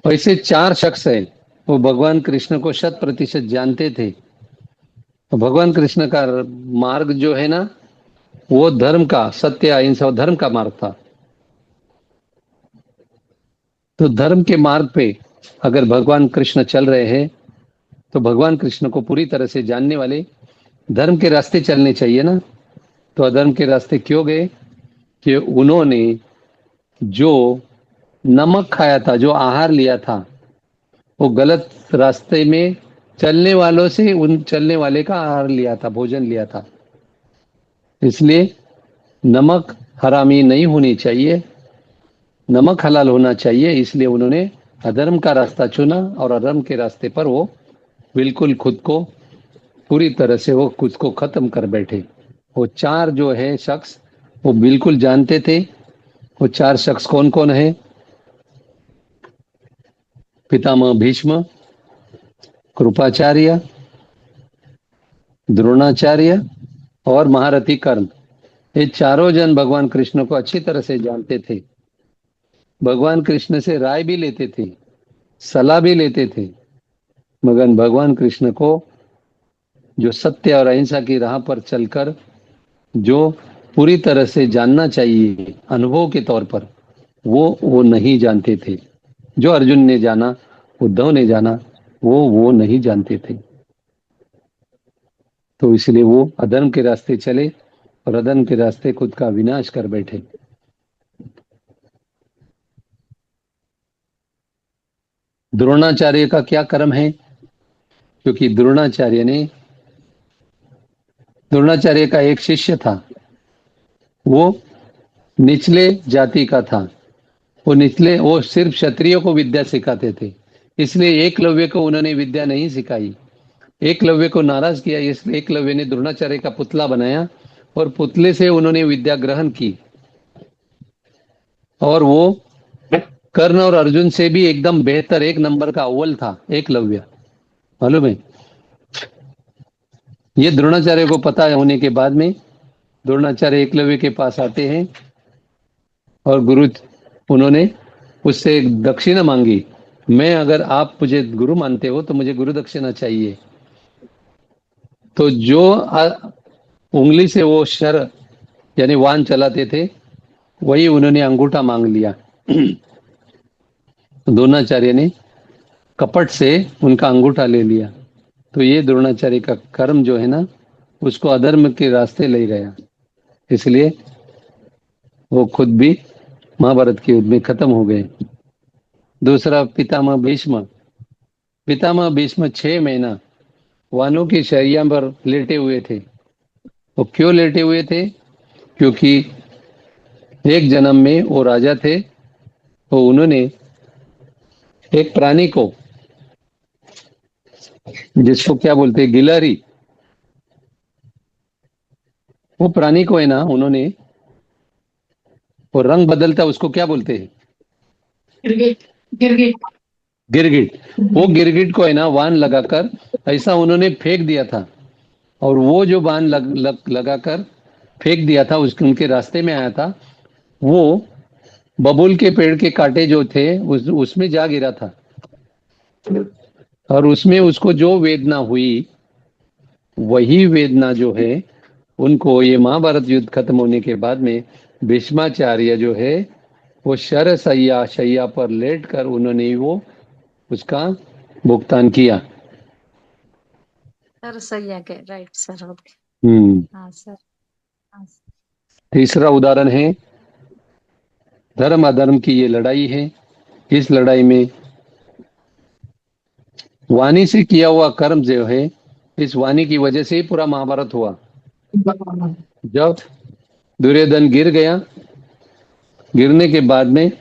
ऐसे 4 शख्स है, वो भगवान कृष्ण को 100% जानते थे। तो भगवान कृष्ण का मार्ग जो है ना, वो धर्म का, सत्य अहिंसा और धर्म का मार्ग था। तो धर्म के मार्ग पे अगर भगवान कृष्ण चल रहे हैं तो भगवान कृष्ण को पूरी तरह से जानने वाले धर्म के रास्ते चलने चाहिए ना। तो अधर्म के रास्ते क्यों गए? कि उन्होंने जो नमक खाया था, जो आहार लिया था, वो गलत रास्ते में चलने वालों से, उन चलने वाले का आहार लिया था, भोजन लिया था। इसलिए नमक हरामी नहीं होनी चाहिए, नमक हलाल होना चाहिए। इसलिए उन्होंने अधर्म का रास्ता चुना और अधर्म के रास्ते पर वो बिल्कुल खुद को पूरी तरह से वो खुद को खत्म कर बैठे। वो 4 जो है शख्स वो बिल्कुल जानते थे। वो 4 शख्स कौन कौन है? पितामह भीष्म, कृपाचार्य, द्रोणाचार्य और महारथी कर्ण, ये चारों जन भगवान कृष्ण को अच्छी तरह से जानते थे। भगवान कृष्ण से राय भी लेते थे, सलाह भी लेते थे, मगर भगवान कृष्ण को जो सत्य और अहिंसा की राह पर चलकर जो पूरी तरह से जानना चाहिए अनुभव के तौर पर, वो नहीं जानते थे। जो अर्जुन ने जाना, उद्धव ने जाना, वो नहीं जानते थे। तो इसलिए वो अधर्म के रास्ते चले और अधर्म के रास्ते खुद का विनाश कर बैठे। द्रोणाचार्य का क्या कर्म है? क्योंकि द्रोणाचार्य का एक शिष्य था, वो निचले जाति का था। वो सिर्फ क्षत्रियों को विद्या सिखाते थे, इसलिए एकलव्य को उन्होंने विद्या नहीं सिखाई। एकलव्य को नाराज किया, इसलिए एकलव्य ने द्रोणाचार्य का पुतला बनाया और पुतले से उन्होंने विद्या ग्रहण की। और वो कर्ण और अर्जुन से भी एकदम बेहतर, एक नंबर का अव्वल था एकलव्य, मालूम है? ये द्रोणाचार्य को पता होने के बाद में द्रोणाचार्य एकलव्य के पास आते हैं और उन्होंने उससे दक्षिणा मांगी। मैं, अगर आप मुझे गुरु मानते हो तो मुझे गुरु दक्षिणा चाहिए। तो जो उंगली से वो शर यानी वान चलाते थे, वही उन्होंने अंगूठा मांग लिया। द्रोणाचार्य ने कपट से उनका अंगूठा ले लिया। तो ये द्रोणाचार्य का कर्म जो है ना, उसको अधर्म के रास्ते ले गया, इसलिए वो खुद भी महाभारत के युद्ध में खत्म हो गए। दूसरा, पितामह भीष्म 6 महीना वानों की शैया पर लेटे हुए थे। वो क्यों लेटे हुए थे? क्योंकि एक जन्म में वो राजा थे, तो उन्होंने एक प्राणी को, जिसको क्या बोलते हैं, गिलहरी, वो प्राणी को है ना, उन्होंने, वो रंग बदलता, उसको क्या बोलते हैं? गिरगिट। गिरगिट। वो गिरगिट को है ना वान लगाकर ऐसा उन्होंने फेंक दिया था, और वो जो बाण लगाकर फेंक दिया था, उनके रास्ते में आया था, वो बबूल के पेड़ के कांटे जो थे उसमें जा गिरा था। और उसमें उसको जो वेदना हुई, वही वेदना जो है उनको, ये महाभारत युद्ध खत्म होने के बाद में भीष्माचार्य जो है, वो शैया पर लेटकर उन्होंने वो उसका भुगतान किया। सर सैया के, राइट सर, ओके। हाँ सर। तीसरा उदाहरण है धर्म अधर्म की ये लड़ाई है। इस लड़ाई में वाणी से किया हुआ कर्म जो है, इस वाणी की वजह से ही पूरा महाभारत हुआ। जब दुर्योधन गिर गया, गिरने के बाद में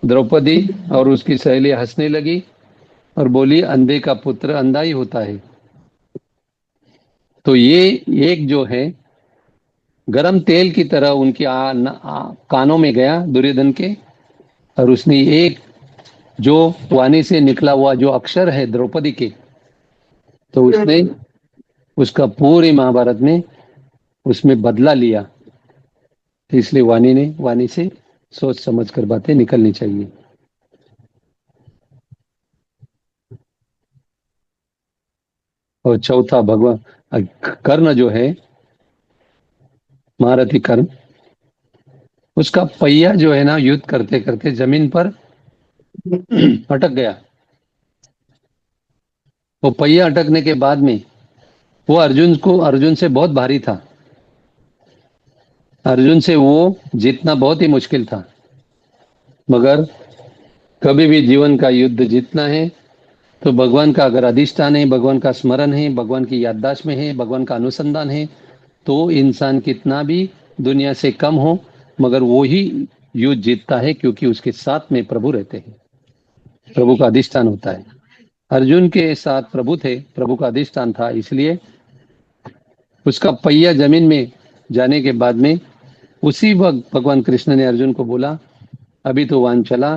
द्रौपदी और उसकी सहेली हंसने लगी और बोली, अंधे का पुत्र अंधा ही होता है। तो ये एक जो है गरम तेल की तरह उनकी कानों में गया दुर्योधन के, और उसने एक जो वाणी से निकला हुआ जो अक्षर है द्रौपदी के, तो उसने उसका पूरे महाभारत में उसमें बदला लिया। तो इसलिए वाणी से सोच समझ कर बातें निकलनी चाहिए। और चौथा, भगवान कर्ण जो है, महारथी कर्ण, उसका पहिया जो है ना, युद्ध करते करते जमीन पर अटक गया। वो पहिया अटकने के बाद में वो अर्जुन से बहुत भारी था। अर्जुन से वो जीतना बहुत ही मुश्किल था। मगर कभी भी जीवन का युद्ध जीतना है तो भगवान का अगर अधिष्ठान है, भगवान का स्मरण है, भगवान की याददाश्त में है, भगवान का अनुसंधान है, तो इंसान कितना भी दुनिया से कम हो, मगर वो ही युद्ध जीतता है, क्योंकि उसके साथ में प्रभु रहते हैं, प्रभु का अधिष्ठान होता है। अर्जुन के साथ प्रभु थे, प्रभु का अधिष्ठान था, इसलिए उसका पहिया जमीन में जाने के बाद में उसी वक्त भगवान कृष्ण ने अर्जुन को बोला, अभी तो वान चला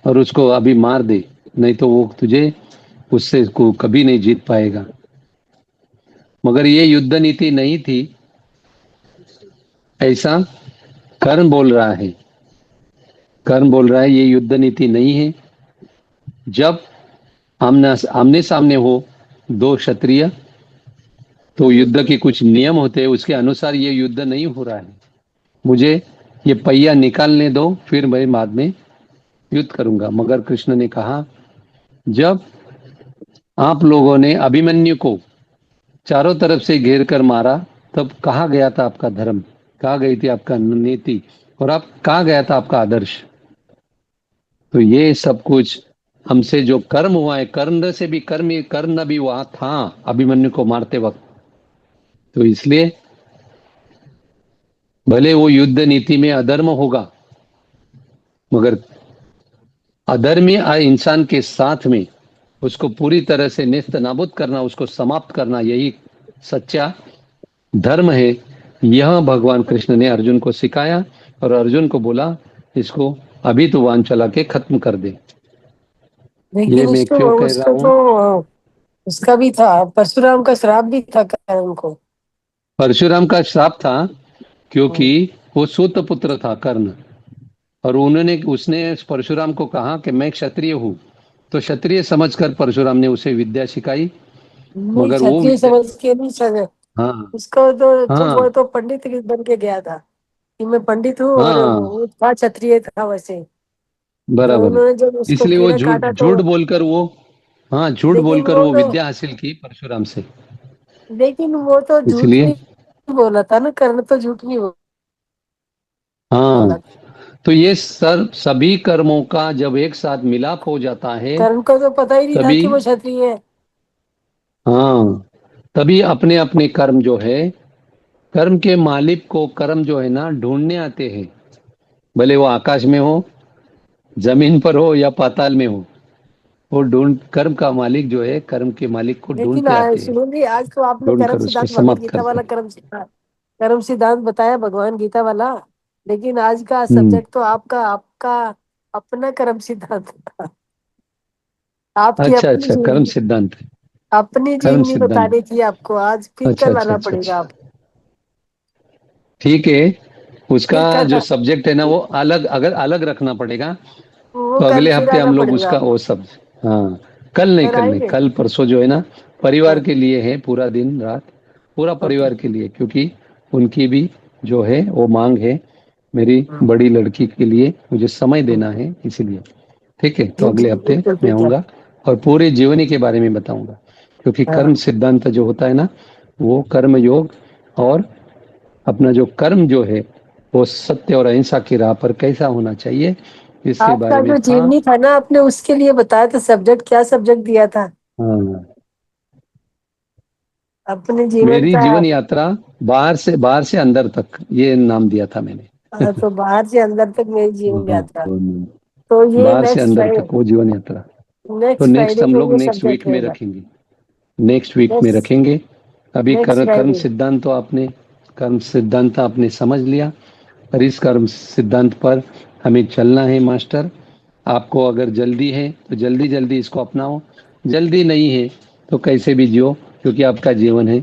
और उसको अभी मार दे, नहीं तो वो तुझे उससे को कभी नहीं जीत पाएगा। मगर ये युद्ध नीति नहीं थी, ऐसा कर्ण बोल रहा है। कर्ण बोल रहा है ये युद्ध नीति नहीं है। जब आमने आमने सामने हो दो क्षत्रिय, तो युद्ध के कुछ नियम होते हैं, उसके अनुसार ये युद्ध नहीं हो रहा है। मुझे ये पहिया निकालने दो, फिर मैं बाद में युद्ध करूंगा। मगर कृष्ण ने कहा, जब आप लोगों ने अभिमन्यु को चारों तरफ से घेर कर मारा, तब कहाँ गया था आपका धर्म, कहाँ गई थी आपका नीति, और आप कहाँ गया था आपका आदर्श। तो ये सब कुछ हमसे जो कर्म हुआ है, कर्ण से भी कर्ण भी वहां था अभिमन्यु को मारते वक्त। तो इसलिए भले वो युद्ध नीति में अधर्म होगा, मगर अधर्मी इंसान के साथ में उसको पूरी तरह से नेस्त नाबूद करना, उसको समाप्त करना, यही सच्चा धर्म है। यह भगवान कृष्ण ने अर्जुन को सिखाया और अर्जुन को बोला, इसको अभी तो वाहन चला के खत्म कर दे। ये लेकिन मैं उसको क्यों कह रहा उसको हूँ? तो उसका भी था, परशुराम का श्राप भी था कर्ण को। परशुराम का श्राप था, क्योंकि वो सूत पुत्र था कर्ण, और उसने परशुराम को कहा कि मैं क्षत्रिय हूँ, तो क्षत्रिय समझकर परशुराम ने उसे विद्या सिखाई। नहीं, मगर वो क्षत्रिय विद्या, समझ के नहीं समझ, हाँ उसको तो वो हाँ तो पंडित बन के गया था कि मैं पंडित हूँ, और हाँ, वो था क्षत्रिय था वैसे। तो बराबर है। उन्होंने जब उसको इसलिए वो कीड़ा झूठ काटा तो, झूठ बोलकर वो, हाँ झूठ लेकिन बोलकर वो वो तो विद्या हासिल की परशुराम से। लेकिन वो तो झूठ इसलिए नहीं बोला था ना, कर्ण तो झूठ नहीं बोला हाँ, था। तो ये सभी कर्मों का जब एक साथ मिलाप हो जाता है, कर्ण को तो पता ही नहीं था तभी, कि वो क्षत्रिय है। हाँ, तभी अपने अपने कर्म जो है, कर्म के मालिक को कर्म जो है ना ढूंढने आते हैं। भले वो आकाश में हो, जमीन पर हो, या पाताल में हो, वो ढूंढ कर्म का मालिक जो है, कर्म के मालिक को लेकिन ढूंढते आते हैं, सुनो जी, आज तो आपने कर्म ढूंढकर उसको सिद्धांत भगवत समाप्त गीता करते वाला हैं। कर्म सिद्धांत बताया, भगवान गीता वाला। लेकिन आज का हम्म। सब्जेक्ट तो आपका आपका अपना कर्म सिद्धांत था। आपकी अच्छा अच्छा, कर्म सिद्धांत। अपनी कर्म जीवनी सिद्धांत, बतानी थी आपको, आज फिर अच्छा कल अच्छा आना अच्छा पड़ेगा अच्छा, आप। ठीक है। उसका फिर कल जो सब्जेक्ट है ना, वो अलग, अगर अलग रखना पड़ेगा, वो तो कल अगले फिर हफ्ते आना हम लोग पड़ेगा उसका आपको। वो सब, हाँ, कल नहीं, कल कल नहीं, आएंगे। कल परसों जो है ना, परिवार हाँ, के लिए है, पूरा दिन रात, पूरा ओके। परिवार के लिए, क्योंकि उनकी भी जो है वो मांग है, मेरी हम्म, बड़ी लड़की के लिए मुझे समय देना हम्म, है, इसीलिए। ठीक है, तो जी जी, अगले हफ्ते बिल्कुल मैं ठीक है। आऊंगा और पूरे जीवनी के बारे में बताऊंगा। क्योंकि कर्म हाँ, सिद्धांत जो होता है ना, वो कर्म योग, और अपना जो कर्म जो है, वो सत्य और अहिंसा की राह पर कैसा होना चाहिए, इसके आपका बारे में जो था। जीवनी था ना, आपने उसके लिए बताया था सब्जेक्ट, क्या सब्जेक्ट दिया था हाँ, अपने जीवन मेरी का? जीवन यात्रा, बाहर से अंदर तक, ये नाम दिया था मैंने। तो बाहर से अंदर तक मेरी जीवन हाँ, यात्रा। तो ये बाहर से अंदर तक वो जीवन यात्रा। तो नेक्स्ट नेक्स्ट फ्राइडे हम को लोग ये नेक्स्ट सब्जेक्ट वीक में रहेगा। रखेंगे, नेक्स्ट वीक में नेक्स्ट रखेंगे। अभी नेक्स्ट कर्म फ्राइडे। सिद्धांत तो आपने, कर्म सिद्धांत आपने समझ लिया, और इस कर्म सिद्धांत पर हमें चलना है मास्टर। आपको अगर जल्दी है तो जल्दी जल्दी इसको अपनाओ, जल्दी नहीं है तो कैसे भी जियो, क्योंकि आपका जीवन है,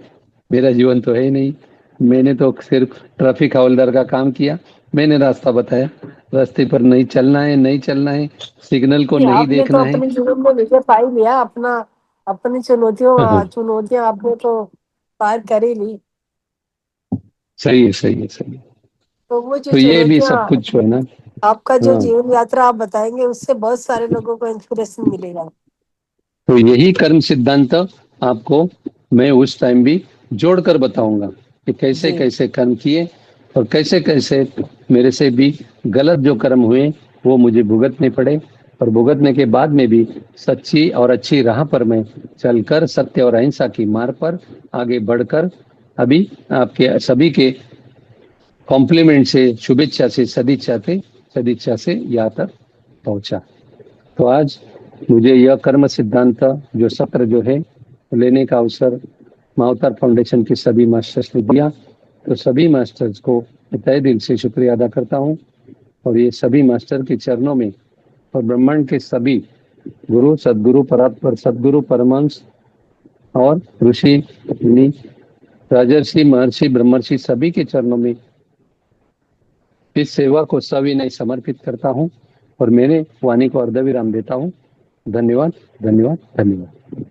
मेरा जीवन तो है ही नहीं। मैंने तो सिर्फ ट्रैफिक हवलदार का काम किया, मैंने रास्ता बताया, रास्ते पर नहीं चलना है, नहीं चलना है, सिग्नल को नहीं आपने तो देखना है। अपने जीवन में विजय पा ही लिया अपना। अपनी चुनौतियों चुनौतियां आपने तो पार कर ही ली। सही है, सही है, सही है। तो वो जो तो ये भी चुनौतियां, सब कुछ जो है ना, आपका जो हाँ, जीवन यात्रा आप बताएंगे, उससे बहुत सारे लोगों को इंस्पिरेशन मिलेगा। तो यही कर्म सिद्धांत आपको मैं उस टाइम भी जोड़कर बताऊंगा कि कैसे जी, कैसे कर्म किए, और कैसे कैसे मेरे से भी गलत जो कर्म हुए वो मुझे भुगतने पड़े, और भुगतने के बाद में भी सच्ची और अच्छी राह पर मैं चलकर सत्य और अहिंसा की मार्ग पर आगे बढ़कर अभी आपके सभी के कॉम्प्लीमेंट से, शुभेच्छा से, सदिच्छा से यहाँ तक पहुंचा। तो आज मुझे यह कर्म सिद्धांत जो सत्र जो है लेने का अवसर मावतार फाउंडेशन के सभी मास्टर्स ने दिया, तो सभी मास्टर्स को मैं तहे दिल से शुक्रिया अदा करता हूँ। और ये सभी मास्टर के चरणों में और ब्रह्मांड के सभी गुरु सद्गुरु परात्पर सद्गुरु परमहंस और ऋषि मुनि राजर्षि महर्षि ब्रह्मर्षि सभी के चरणों में इस सेवा को सविनय समर्पित करता हूँ और मेरे वाणी को अर्धविराम देता हूँ। धन्यवाद, धन्यवाद, धन्यवाद।